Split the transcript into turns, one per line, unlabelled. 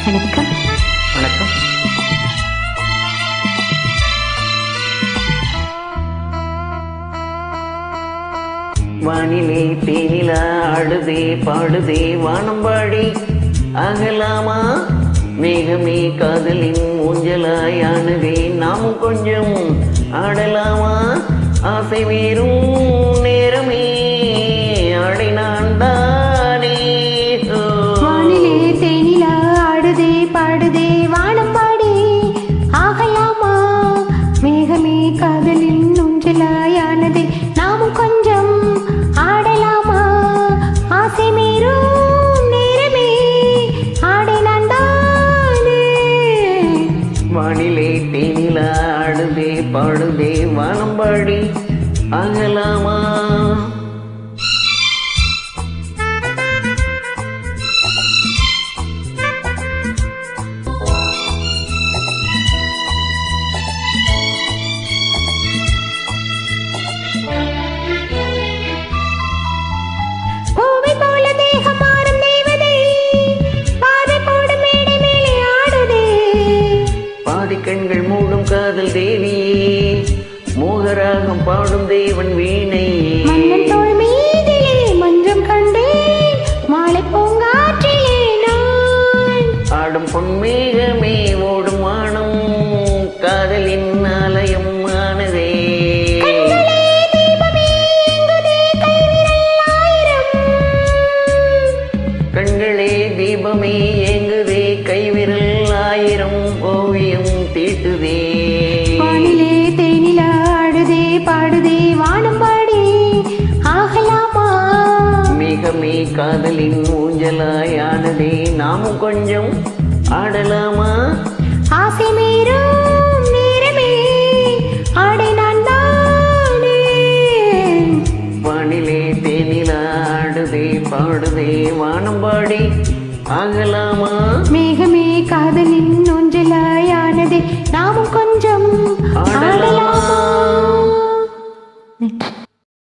வணக்கம்.
வணக்கம். வானிலே தேனிலா ஆடுதே பாடுதே வானம்பாடி அகலாமா மேகமே காதலின் ஊஞ்சலாயானதே நாமும் கொஞ்சம் ஆடலாமா ஆசை வீரும் நேரமே ஆடை நான் தானே.
வானிலே தேனிலா ஆடுதே பாடுதே வானம்பாடி ஆகலாமா மேகமே காதலின் ஊஞ்சலாயானதே நாமும் கொஞ்சம் ஆடலாமா ஆசை மீறும் நேரமே ஆடை நான் தானே.
வானிலே தேனிலா ஆடுதே பாடுதே வானம்பாடி அகலாமா.
பூவை போல தேகம் மாறும் தேவதை பாதை போடும் மேடை மேலே ஆடுதே.
பாதி கண்கள் மூடும் காதல் தேவியே மோகராகம் பாடும் தேவன் வீணை.
மன்னன் தோள் மீதிலே மஞ்சம் கண்டேன் மாலை பூங்காற்றிலே நான்.
ஆடும் பொன்மேகமே ஓடும் வானம் காதலின் ஆலயம் ஆனதே.
கண்களே தீபமே எங்குதே கைவிரல் ஆயிரம்.
கண்களே தீபமே ஏங்குதே கைவிரல் ஆயிரம் ஓவியம் தீட்டுதே.
வானிலே தேனிலா ஆடுதே பாடுதே வானம்பாடி ஆகலாமா
மேகமே காதலின் ஊஞ்சலாயானதே நாமும் கொஞ்சம் ஆடலாமா
ஆசை மீறும் நேரமே ஆடை நான் தானே.
வானிலே தேனிலா ஆடுதே பாடுதே வானம்பாடி ஆகலாமா
மேகமே காதலின்